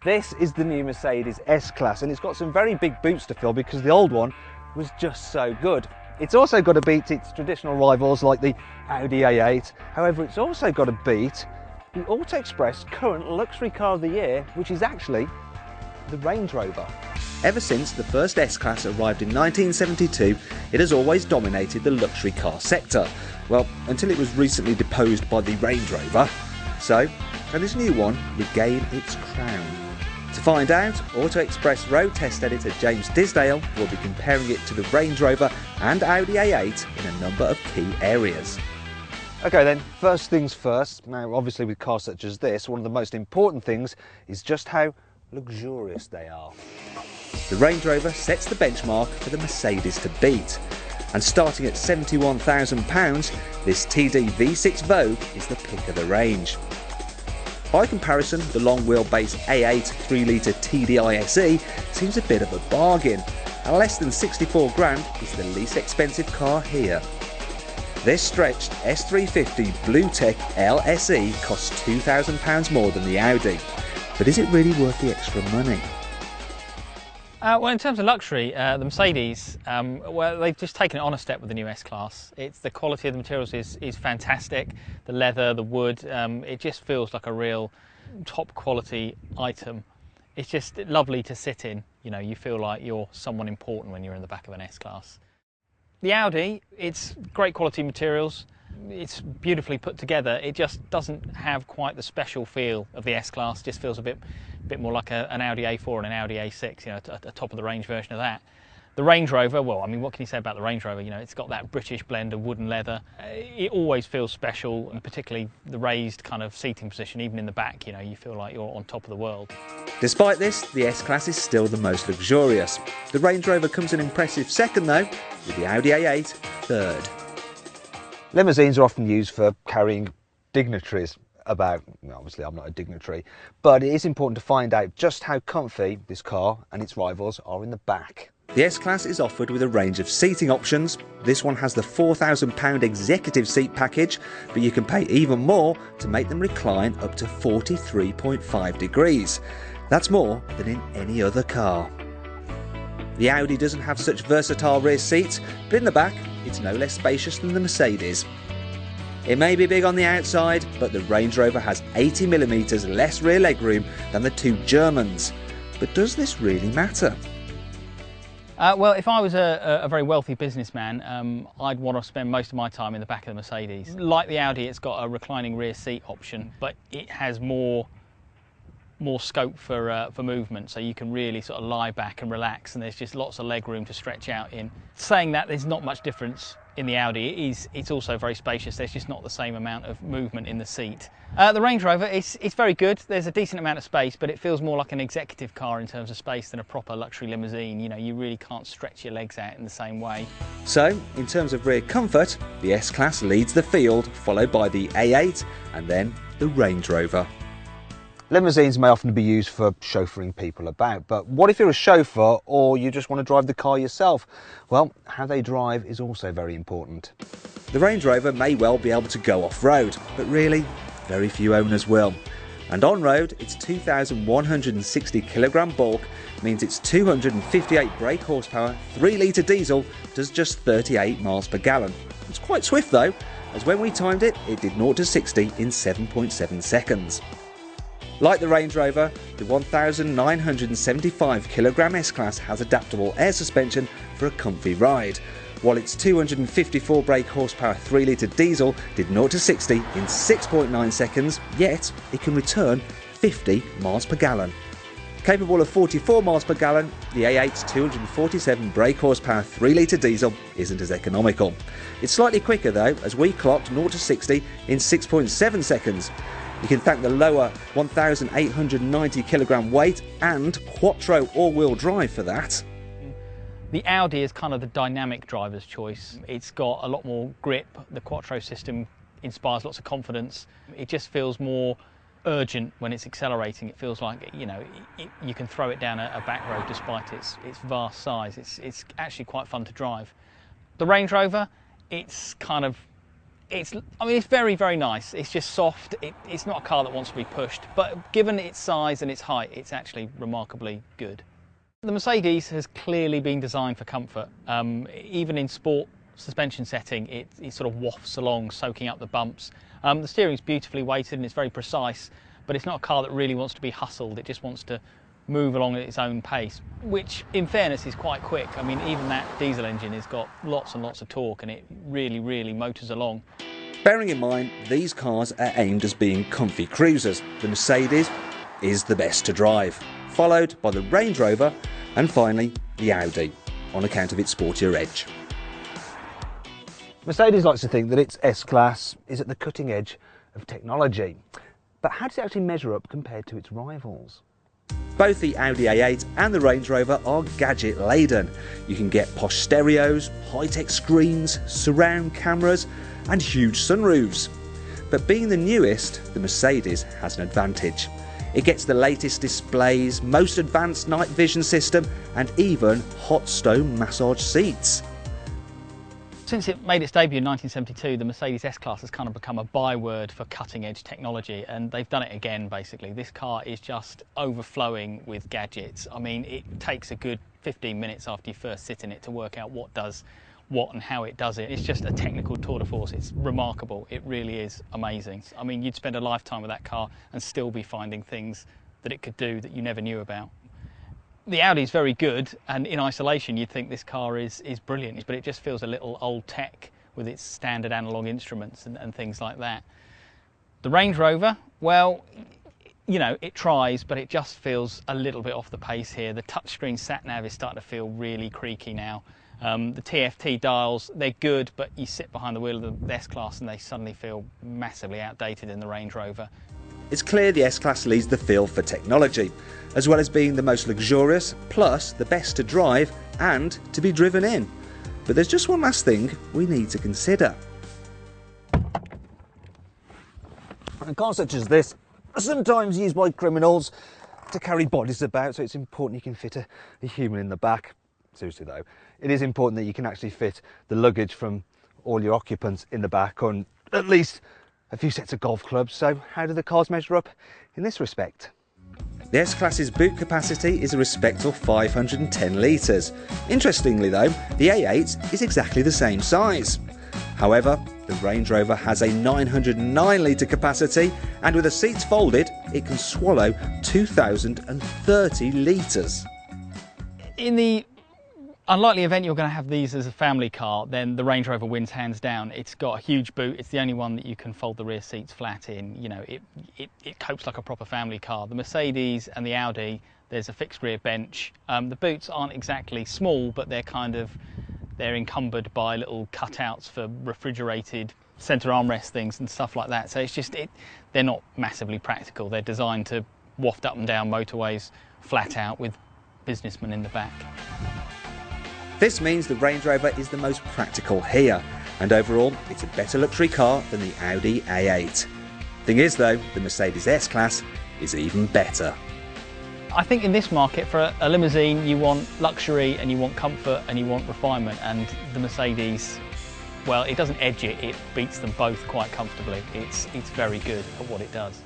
This is the new Mercedes S-Class, and it's got some very big boots to fill because the old one was just so good. It's also got to beat its traditional rivals like the Audi A8. However, it's also got to beat the Auto Express current luxury car of the year, which is actually the Range Rover. Ever since the first S-Class arrived in 1972, it has always dominated the luxury car sector. Well, until it was recently deposed by the Range Rover. So, can this new one regain its crown? To find out, Auto Express road test editor James Disdale will be comparing it to the Range Rover and Audi A8 in a number of key areas. Okay then, first things first. Now obviously with cars such as this, one of the most important things is just how luxurious they are. The Range Rover sets the benchmark for the Mercedes to beat. And starting at £71,000, this TD V6 Vogue is the pick of the range. By comparison, the long wheelbase A8 3-litre TDI SE seems a bit of a bargain, and less than 64 grand is the least expensive car here. This stretched S350 BlueTech LSE costs £2,000 more than the Audi, but is it really worth the extra money? Well, in terms of luxury, the Mercedes, well, they've just taken it on a step with the new S-Class. The quality of the materials is fantastic. The leather, the wood, it just feels like a real top quality item. It's just lovely to sit in. You know, you feel like you're someone important when you're in the back of an S-Class. The Audi, it's great quality materials. It's beautifully put together. It just doesn't have quite the special feel of the S-Class. Just feels a bit more like an Audi A4 and an Audi A6, you know, a top of the range version of that. The Range Rover, well, I mean, what can you say about the Range Rover? You know, it's got that British blend of wood and leather. It always feels special, and particularly the raised kind of seating position, even in the back, you know, you feel like you're on top of the world. Despite this, the S-Class is still the most luxurious. The Range Rover comes an impressive second though, with the Audi A8 third. Limousines are often used for carrying dignitaries about. Obviously I'm not a dignitary, but it is important to find out just how comfy this car and its rivals are in the back. The S-Class is offered with a range of seating options. This one has the £4,000 executive seat package, but you can pay even more to make them recline up to 43.5 degrees. That's more than in any other car. The Audi doesn't have such versatile rear seats, but in the back it's no less spacious than the Mercedes. It may be big on the outside, but the Range Rover has 80mm less rear legroom than the two Germans. But does this really matter? Well, if I was a very wealthy businessman, I'd want to spend most of my time in the back of the Mercedes. Like the Audi, it's got a reclining rear seat option, but it has more scope for movement, so you can really sort of lie back and relax, and there's just lots of leg room to stretch out in. Saying that, there's not much difference in the Audi. It's also very spacious. There's just not the same amount of movement in the seat. The Range Rover, it's very good. There's a decent amount of space, but it feels more like an executive car in terms of space than a proper luxury limousine. You know, you really can't stretch your legs out in the same way. So, in terms of rear comfort, the S-Class leads the field, followed by the A8 and then the Range Rover. Limousines may often be used for chauffeuring people about, but what if you're a chauffeur or you just want to drive the car yourself? Well, how they drive is also very important. The Range Rover may well be able to go off-road, but really, very few owners will. And on-road, its 2,160 kilogram bulk means its 258 brake horsepower 3-litre diesel does just 38 miles per gallon. It's quite swift though, as when we timed it, it did 0 to 60 in 7.7 seconds. Like the Range Rover, the 1,975 kilogram S-Class has adaptable air suspension for a comfy ride, while its 254 brake horsepower 3-litre diesel did 0 to 60 in 6.9 seconds, yet it can return 50 miles per gallon. Capable of 44 miles per gallon, the A8's 247 brake horsepower 3-litre diesel isn't as economical. It's slightly quicker though, as we clocked 0 to 60 in 6.7 seconds. You can thank the lower 1,890 kilogram weight and Quattro all-wheel drive for that. The Audi is kind of the dynamic driver's choice. It's got a lot more grip. The Quattro system inspires lots of confidence. It just feels more urgent when it's accelerating. It feels like, you know, you can throw it down a back road despite its vast size. It's actually quite fun to drive. The Range Rover, it's kind of I mean, it's very, very nice. It's just soft. It's not a car that wants to be pushed, but given its size and its height, it's actually remarkably good. The Mercedes has clearly been designed for comfort. Even in sport suspension setting, it sort of wafts along, soaking up the bumps. The steering's beautifully weighted and it's very precise, but it's not a car that really wants to be hustled. It just wants to move along at its own pace, which in fairness is quite quick. I mean, even that diesel engine has got lots and lots of torque and it really, really motors along. Bearing in mind, these cars are aimed as being comfy cruisers. The Mercedes is the best to drive, followed by the Range Rover and finally the Audi, on account of its sportier edge. Mercedes likes to think that its S-Class is at the cutting edge of technology. But how does it actually measure up compared to its rivals? Both the Audi A8 and the Range Rover are gadget laden. You can get posh stereos, high-tech screens, surround cameras and huge sunroofs. But being the newest, the Mercedes has an advantage. It gets the latest displays, most advanced night vision system and even hot stone massage seats. Since it made its debut in 1972, the Mercedes S-Class has kind of become a byword for cutting-edge technology, and they've done it again, basically. This car is just overflowing with gadgets. I mean, it takes a good 15 minutes after you first sit in it to work out what does what and how it does it. It's just a technical tour de force. It's remarkable. It really is amazing. I mean, you'd spend a lifetime with that car and still be finding things that it could do that you never knew about. The Audi is very good, and in isolation you'd think this car is brilliant, but it just feels a little old tech with its standard analog instruments and things like that. The Range Rover, well, you know, it tries, but it just feels a little bit off the pace here. The touchscreen sat-nav is starting to feel really creaky now. The TFT dials, they're good, but you sit behind the wheel of the S-Class and they suddenly feel massively outdated in the Range Rover. It's clear the S-Class leads the field for technology, as well as being the most luxurious, plus the best to drive and to be driven in. But there's just one last thing we need to consider. A car such as this are sometimes used by criminals to carry bodies about, so it's important you can fit a human in the back. Seriously though, it is important that you can actually fit the luggage from all your occupants in the back, on at least a few sets of golf clubs. So how do the cars measure up in this respect? The S-Class's boot capacity is a respectable 510 litres. Interestingly though, the A8 is exactly the same size. However, the Range Rover has a 909 litre capacity, and with the seats folded, it can swallow 2,030 litres. In the unlikely event you're going to have these as a family car, then the Range Rover wins hands down. It's got a huge boot. It's the only one that you can fold the rear seats flat in. You know, it copes like a proper family car. The Mercedes and the Audi, there's a fixed rear bench. The boots aren't exactly small, but they're encumbered by little cutouts for refrigerated centre armrest things and stuff like that. So it's just, they're not massively practical. They're designed to waft up and down motorways flat out with businessmen in the back. This means the Range Rover is the most practical here, and overall it's a better luxury car than the Audi A8. Thing is though, the Mercedes S-Class is even better. I think in this market, for a limousine, you want luxury and you want comfort and you want refinement, and the Mercedes, well, it doesn't edge it, it beats them both quite comfortably. It's very good at what it does.